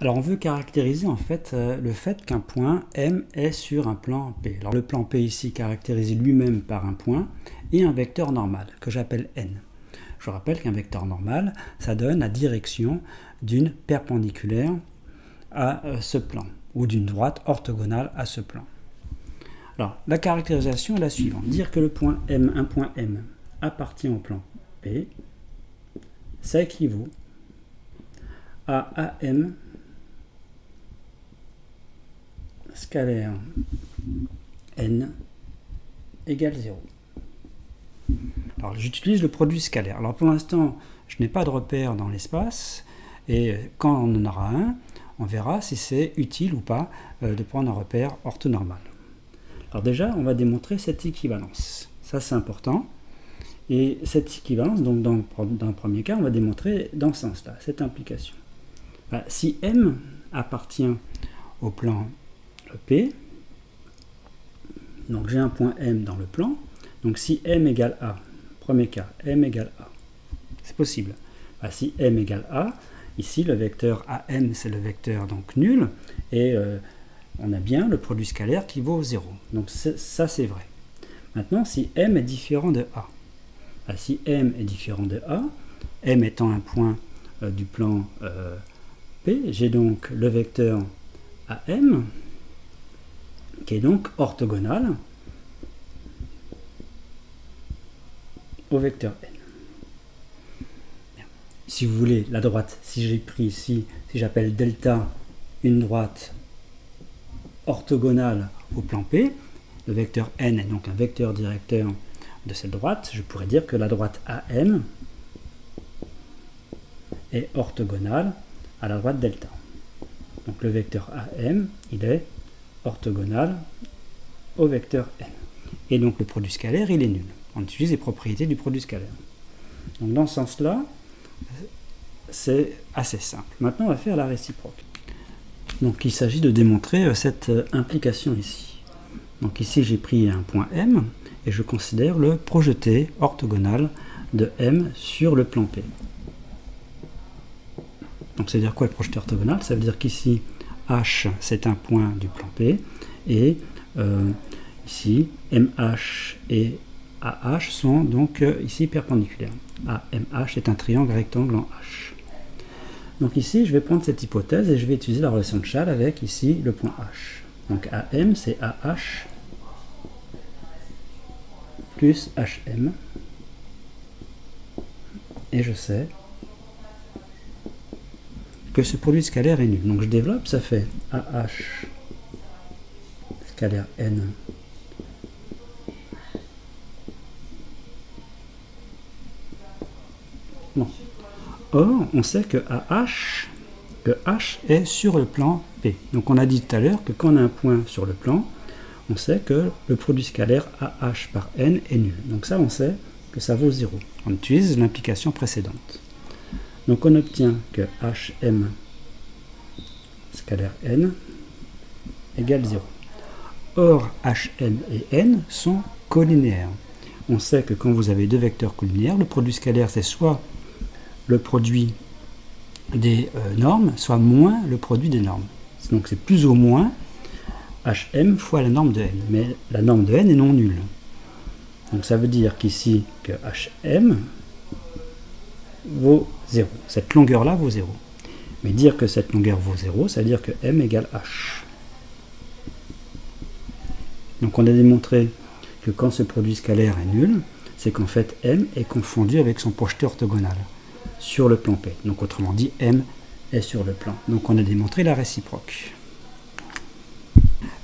Alors on veut caractériser en fait le fait qu'un point M est sur un plan P. Alors le plan P ici caractérisé lui-même par un point et un vecteur normal que j'appelle N. Je rappelle qu'un vecteur normal, ça donne la direction d'une perpendiculaire à ce plan ou d'une droite orthogonale à ce plan. Alors la caractérisation est la suivante. Dire que le point M, un point M, appartient au plan P, ça équivaut à AM scalaire n égale 0. Alors j'utilise le produit scalaire. Alors pour l'instant, je n'ai pas de repère dans l'espace, et quand on en aura un, on verra si c'est utile ou pas de prendre un repère orthonormal. Alors déjà, on va démontrer cette équivalence. Ça c'est important. Et cette équivalence, donc dans le premier cas, on va démontrer dans ce sens-là, cette implication. Si M appartient au plan P, donc j'ai un point M dans le plan, donc si M égale A, premier cas, M égale A, c'est possible. Si M égale A, ici le vecteur AM c'est le vecteur donc nul, et on a bien le produit scalaire qui vaut 0. Donc ça c'est vrai. Maintenant si M est différent de A, si M est différent de A, M étant un point du plan P, j'ai donc le vecteur AM qui est donc orthogonal au vecteur N. Si vous voulez, la droite, si j'ai pris ici, si j'appelle delta une droite orthogonale au plan P, le vecteur N est donc un vecteur directeur de cette droite, je pourrais dire que la droite AM est orthogonale à la droite delta. Donc le vecteur AM, il est orthogonal au vecteur N. Et donc le produit scalaire, il est nul. On utilise les propriétés du produit scalaire. Donc dans ce sens-là, c'est assez simple. Maintenant, on va faire la réciproque. Donc il s'agit de démontrer cette implication ici. Donc ici, j'ai pris un point M et je considère le projeté orthogonal de M sur le plan P. Donc ça veut dire quoi le projeté orthogonal? Ça veut dire qu'ici, H, c'est un point du plan P, et ici, MH et AH sont donc ici perpendiculaires. AMH est un triangle rectangle en H. Donc ici, je vais prendre cette hypothèse et je vais utiliser la relation de Chasles avec ici le point H. Donc AM, c'est AH plus HM. Et je sais que ce produit scalaire est nul. Donc je développe, ça fait AH scalaire N bon. Or, on sait que H est sur le plan P. Donc on a dit tout à l'heure que quand on a un point sur le plan, on sait que le produit scalaire AH par N est nul. Donc ça, on sait que ça vaut 0. On utilise l'implication précédente. Donc on obtient que HM scalaire N égale 0. Or, HM et N sont collinéaires. On sait que quand vous avez deux vecteurs collinéaires, le produit scalaire, c'est soit le produit des normes, soit moins le produit des normes. Donc c'est plus ou moins HM fois la norme de N. Mais la norme de N est non nulle. Donc ça veut dire qu'ici, que HM vaut 0. Cette longueur-là vaut 0. Mais dire que cette longueur vaut 0, ça veut dire que M égale H. Donc on a démontré que quand ce produit scalaire est nul, c'est qu'en fait M est confondu avec son projeté orthogonal sur le plan P. Donc autrement dit, M est sur le plan. Donc on a démontré la réciproque.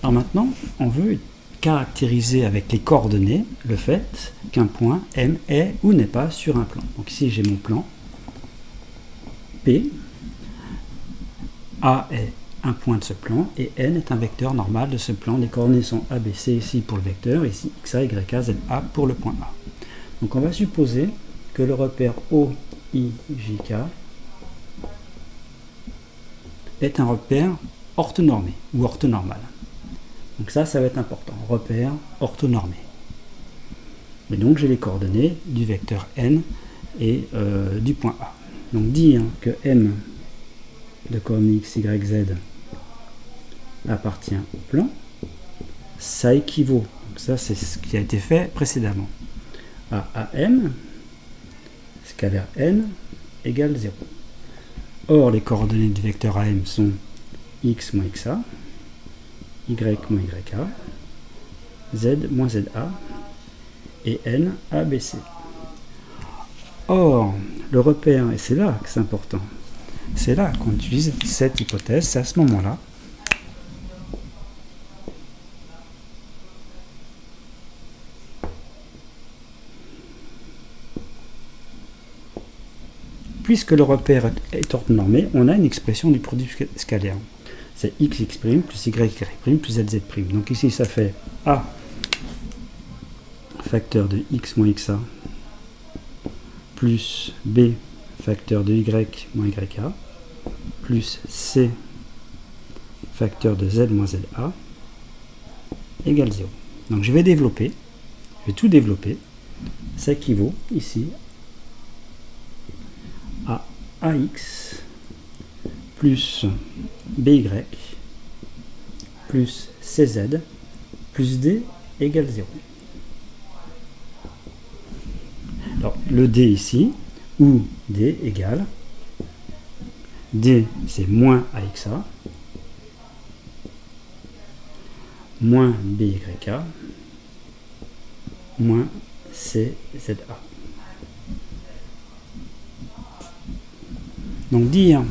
Alors maintenant, on veut caractériser avec les coordonnées le fait qu'un point M est ou n'est pas sur un plan. Donc ici j'ai mon plan P, A est un point de ce plan et N est un vecteur normal de ce plan. Les coordonnées sont A, B, C ici pour le vecteur, ici X, A, Y, A, Z, A pour le point A. Donc on va supposer que le repère O, I, J, K est un repère orthonormé ou orthonormal. Donc ça va être important, repère orthonormé. Et donc j'ai les coordonnées du vecteur N et du point A. Donc dire que M de coordonnées x, y, z appartient au plan, ça équivaut, donc ça c'est ce qui a été fait précédemment, à AM, scalaire n, égale 0. Or, les coordonnées du vecteur AM sont x moins xa, y moins ya, z moins za, et n, a, b, c. Or, le repère, et c'est là que c'est important, c'est là qu'on utilise cette hypothèse, c'est à ce moment-là puisque le repère est orthonormé, on a une expression du produit scalaire. C'est x plus y plus zz'. Donc ici, ça fait a facteur de x moins xa plus b facteur de y moins ya plus c facteur de z moins za égale 0. Donc je vais développer, je vais tout développer. Ça équivaut ici à ax plus by plus cz plus d égale 0. Alors le d ici, où d égale, d c'est moins axa moins byk moins cza. Donc dire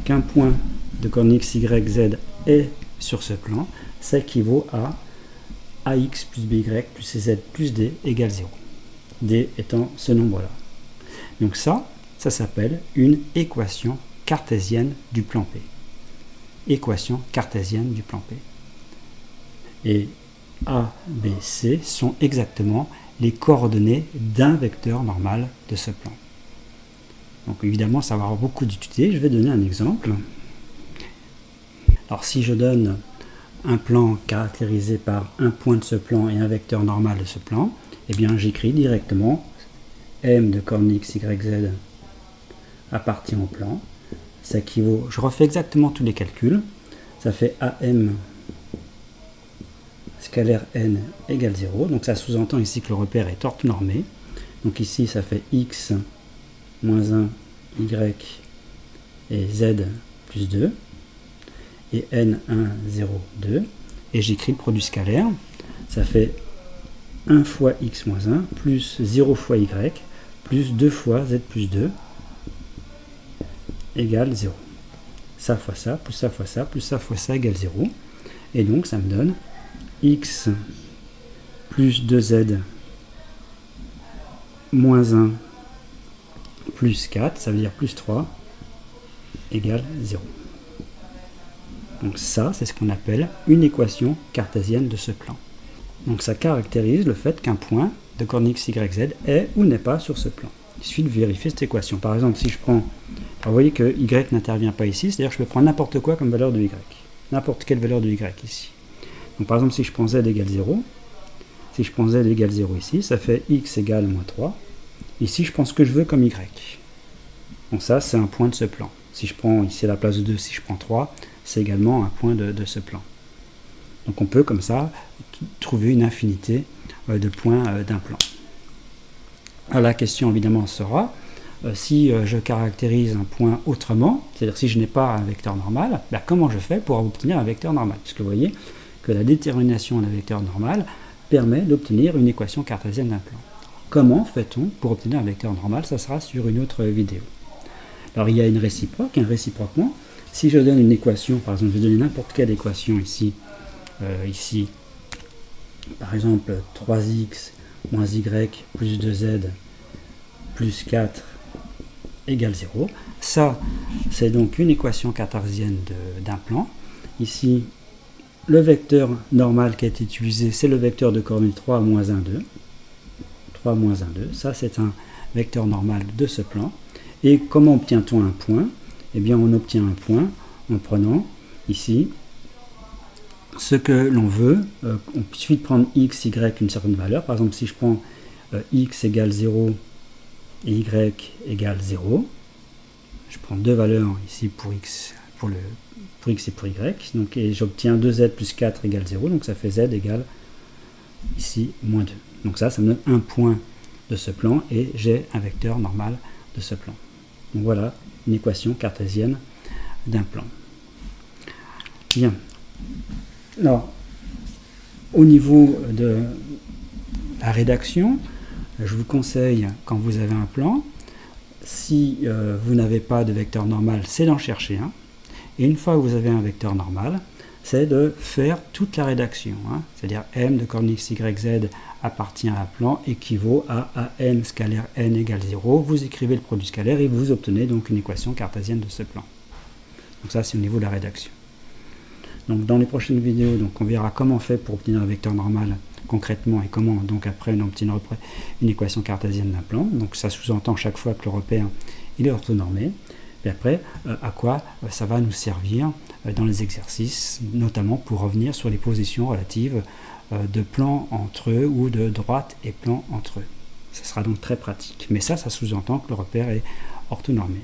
qu'un point de coordonnées x, y, z est sur ce plan, ça équivaut à ax plus by plus cz plus d égale 0. D étant ce nombre-là. Donc ça s'appelle une équation cartésienne du plan P. Équation cartésienne du plan P. Et A, B, C sont exactement les coordonnées d'un vecteur normal de ce plan. Donc évidemment, ça va avoir beaucoup d'utilité. Je vais donner un exemple. Alors si je donne un plan caractérisé par un point de ce plan et un vecteur normal de ce plan, eh bien j'écris directement m de coordonnées x, y, z appartient au plan. Ça équivaut, je refais exactement tous les calculs. Ça fait am scalaire n égale 0. Donc ça sous-entend ici que le repère est orthonormé. Donc ici ça fait x moins 1, y et z plus 2. Et n, 1, 0, 2. Et j'écris le produit scalaire. Ça fait 1 fois x moins 1 plus 0 fois y plus 2 fois z plus 2 égale 0. Ça fois ça, plus ça fois ça, plus ça fois ça égale 0. Et donc ça me donne x plus 2z moins 1 plus 4, ça veut dire plus 3, égale 0. Donc ça, c'est ce qu'on appelle une équation cartésienne de ce plan. Donc ça caractérise le fait qu'un point de coordonnées x, y, z est ou n'est pas sur ce plan. Il suffit de vérifier cette équation. Par exemple, si je prends... Alors vous voyez que y n'intervient pas ici, c'est-à-dire que je peux prendre n'importe quoi comme valeur de y. N'importe quelle valeur de y ici. Donc par exemple, si je prends z égale 0, si je prends z égale 0 ici, ça fait x égale moins 3. Ici, je prends ce que je veux comme y. Donc ça, c'est un point de ce plan. Si je prends ici à la place de 2, si je prends 3, c'est également un point de ce plan. Donc on peut comme ça trouver une infinité de points d'un plan. Alors, la question évidemment sera, si je caractérise un point autrement, c'est-à-dire si je n'ai pas un vecteur normal, ben comment je fais pour obtenir un vecteur normal? Puisque vous voyez que la détermination d'un vecteur normal permet d'obtenir une équation cartésienne d'un plan. Comment fait-on pour obtenir un vecteur normal? Ça sera sur une autre vidéo. Alors il y a une réciproque, réciproquement, si je donne une équation, par exemple je vais donner n'importe quelle équation ici, par exemple 3x moins y plus 2z plus 4 égale 0. Ça, c'est donc une équation cartésienne d'un plan. Ici, le vecteur normal qui a été utilisé, c'est le vecteur de coordonnées 3, moins 1, 2. 3, moins 1, 2. Ça, c'est un vecteur normal de ce plan. Et comment obtient-on un point? Eh bien, on obtient un point en prenant ici ce que l'on veut. Il suffit de prendre x, y une certaine valeur. Par exemple, si je prends x égale 0 et y égale 0, je prends deux valeurs ici pour x pour x et pour y. Donc, et j'obtiens 2z plus 4 égale 0, donc ça fait z égale ici moins 2. Donc ça me donne un point de ce plan et j'ai un vecteur normal de ce plan. Donc voilà une équation cartésienne d'un plan. Bien. Alors, au niveau de la rédaction, je vous conseille, quand vous avez un plan, si vous n'avez pas de vecteur normal, c'est d'en chercher un. Et une fois que vous avez un vecteur normal, c'est de faire toute la rédaction. C'est-à-dire m de coordonnées x, y, z appartient à un plan équivaut à am scalaire n égale 0. Vous écrivez le produit scalaire et vous obtenez donc une équation cartésienne de ce plan. Donc ça, c'est au niveau de la rédaction. Donc dans les prochaines vidéos, donc on verra comment on fait pour obtenir un vecteur normal concrètement et comment donc après on obtient une équation cartésienne d'un plan. Donc ça sous-entend chaque fois que le repère il est orthonormé. Et après, à quoi ça va nous servir dans les exercices, notamment pour revenir sur les positions relatives de plans entre eux ou de droite et plan entre eux. Ça sera donc très pratique. Mais ça sous-entend que le repère est orthonormé.